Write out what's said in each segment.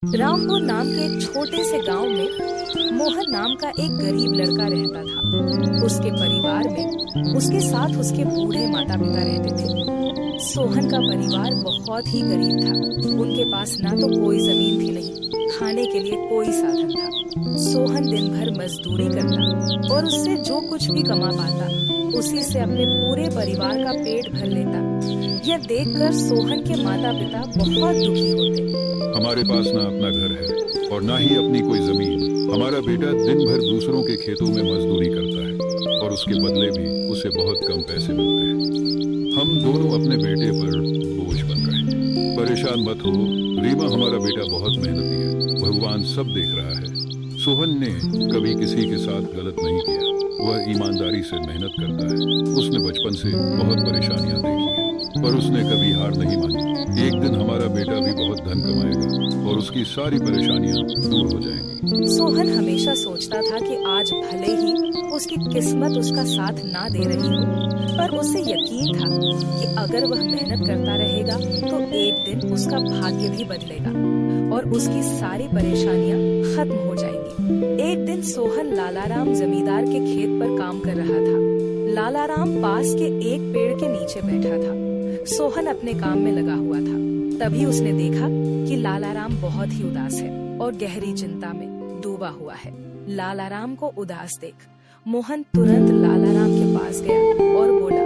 रामपुर नाम के एक छोटे से गांव में मोहन नाम का एक गरीब लड़का रहता था। उसके परिवार में उसके साथ उसके बूढ़े माता पिता रहते थे। सोहन का परिवार बहुत ही गरीब था। उनके पास ना तो कोई जमीन थी, नहीं खाने के लिए कोई साधन था। सोहन दिन भर मजदूरी करता और उससे जो कुछ भी कमा पाता उसी से अपने पूरे परिवार का पेट भर लेता। यह देखकर सोहन के माता पिता बहुत दुखी होते। हमारे पास ना अपना घर है और ना ही अपनी कोई जमीन। हमारा बेटा दिन भर दूसरों के खेतों में मजदूरी करता है और उसके बदले भी उसे बहुत कम पैसे मिलते हैं। हम दोनों अपने बेटे पर बोझ बन रहे हैं। परेशान मत हो रीमा, हमारा बेटा बहुत मेहनती है। भगवान सब देख रहा है। सोहन ने कभी किसी के साथ गलत नहीं किया। वह ईमानदारी से मेहनत करता है। उसने बचपन से बहुत परेशानियां देखी हैं, पर उसने कभी हार नहीं मानी। एक दिन हमारा बेटा भी बहुत धन कमाएगा और उसकी सारी परेशानियां दूर हो जाएंगी। सोहन हमेशा सोचता था कि आज भले ही उसकी किस्मत उसका साथ ना दे रही हो, पर उसे यकीन था कि अगर वह मेहनत करता रहेगा तो एक दिन उसका भाग्य भी बदलेगा और उसकी सारी परेशानियां खत्म हो जाएंगी। एक दिन सोहन लालाराम जमींदार के खेत पर काम कर रहा था। लालाराम पास के एक पेड़ के नीचे बैठा था। सोहन अपने काम में लगा हुआ था। तभी उसने देखा कि लालाराम बहुत ही उदास है और गहरी चिंता में डूबा हुआ है। लालाराम को उदास देख मोहन तुरंत लालाराम के पास गया और बोला,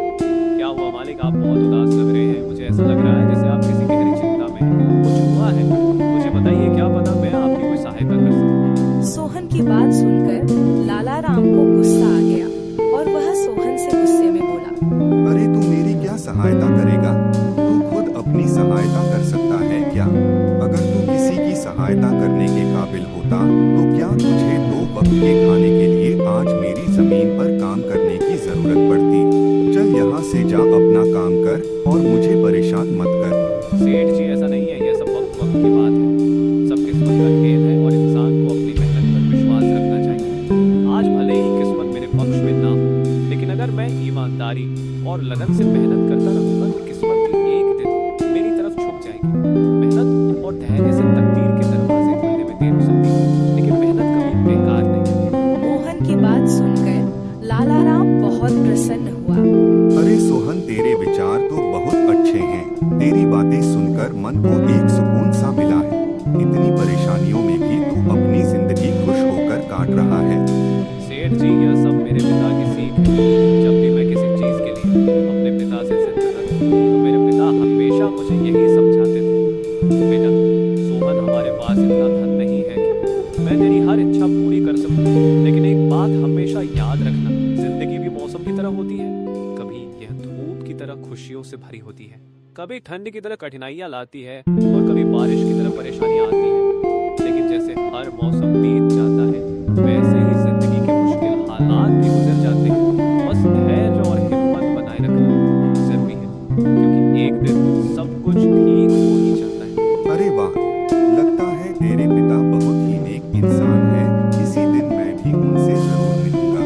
क्या हुआ मालिक, आप बहुत उदास लग रहे हैं। मुझे ऐसा लग रहा है जैसे आप किसी गहरी चिंता में हैं। कुछ हुआ है? मुझे बताइए, क्या पता मैं आपकी कोई सहायता कर सकूं। सोहन की बात सुनकर लालाराम को गुस्सा आ गया और वह सोहन से गुस्से में बोला, अरे तू मेरी क्या सहायता करेगा? तू खुद अपनी सहायता कर सकता है क्या? अगर तू किसी की सहायता करने के काबिल होता तो क्या तुझे 2 वक्त के खाने के लिए आज मेरी जमीन पर काम करने की जरूरत पड़ती? चल यहाँ से जा, अपना काम कर और मुझे परेशान मत कर। सेठ जी, ऐसा नहीं है, यह सब वक्त की बात है। सब किस्मत का खेल है और इंसान को अपनी मेहनत पर विश्वास रखना चाहिए। आज भले ही किस्मत मेरे पक्ष में ना हो, लेकिन अगर मैं ईमानदारी और लगन से मेहनत करता रहूंगा तो किस्मत भी एक दिन मेरी तरफ झुक जाएगी। मेहनत और धैर्य से तकदीर के दरवाजे खुलने में देर हो सकती है, लेकिन मेहनत कभी बेकार नहीं है। मोहन की बात सुनकर लालाराम बहुत प्रसन्न हुआ। अरे सोहन, तेरे विचार तो बहुत अच्छे हैं। तेरी बातें सुनकर मन को एक सुकून सा मिला है। इतनी परेशानियों में भी तू अपनी जिंदगी खुश होकर काट रहा है। सेठ जी, यह सब मेरे पिता की सीख है। जब भी मैं किसी चीज के लिए अपने पिता से जिद करता तो मेरे पिता हमेशा मुझे यही समझाते थे, बेटा सोहन, हमारे पास इतना धन नहीं है कि मैं तेरी हर इच्छा पूरी कर सकूं, लेकिन एक बात हमेशा याद रखना, जिंदगी भी मौसम की तरह होती है। कभी यह धूप की तरह खुशियों से भरी होती है, कभी ठंड की तरह कठिनाइयां लाती है और कभी बारिश की तरह परेशानियां आती है। लेकिन जैसे हर मौसम बीत जाता है वैसे ही जिंदगी के मुश्किल हालात भी गुजर जाते हैं। बस धैर्य और हिम्मत बनाए रखना जरूरी है, क्योंकि एक दिन सब कुछ ठीक हो ही जाता है। अरे वाह, लगता है तेरे पिता बहुत ही नेक इंसान है। किसी दिन मैं भी उनसे जरूर मिलूंगा।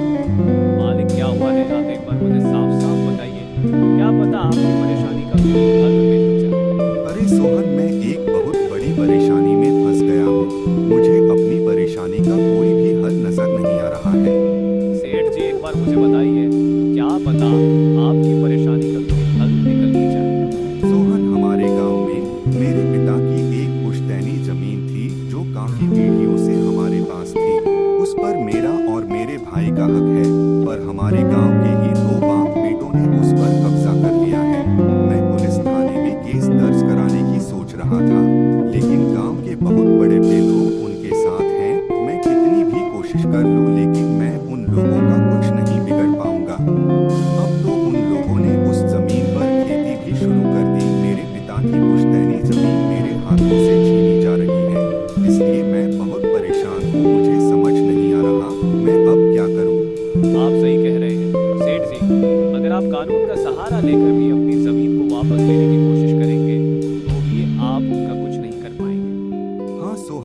मालिक, क्या हुआ है? आप एक बार मुझे साफ साफ बताइए, क्या पता आपकी परेशानी का कोई हल मिल जाए। अरे सोहन, मैं एक बहुत बड़ी परेशानी में फंस गया हूँ। मुझे अपनी परेशानी का कोई भी हल नजर नहीं आ रहा है। सेठ जी, एक बार मुझे बताइए, क्या पता आपकी परेशानी का कोई हल निकल ही जाए। सोहन, हमारे गांव में मेरे पिता की एक पुश्तैनी जमीन थी जो काफी पीढ़ियों से हमारे पास थी। उस पर मेरा और मेरे भाई का हक है, पर हमारे गांव के ही 2 बाप बेटों ने उस पर कब्जा कर लिया है। मैं पुलिस थाने में केस दर्ज कराने की सोच रहा था, लेकिन गांव के बहुत बड़े लोग उनके साथ हैं। मैं कितनी भी कोशिश कर लूं, लेकिन मैं उन लोगों का कुछ नहीं बिगड़ पाऊंगा। अब तो उन लोगों ने उस जमीन पर खेती भी शुरू कर दी। मेरे पिता की पुश्तैनी जमीन मेरे हाथों से छीनी जा रही है, इसलिए मैं बहुत परेशान हूँ। मुझे समझ नहीं आ रहा मैं अब क्या करूँ। आप सही कह रहे हैं सेठ जी, अगर आप कानून का सहारा लेकर भी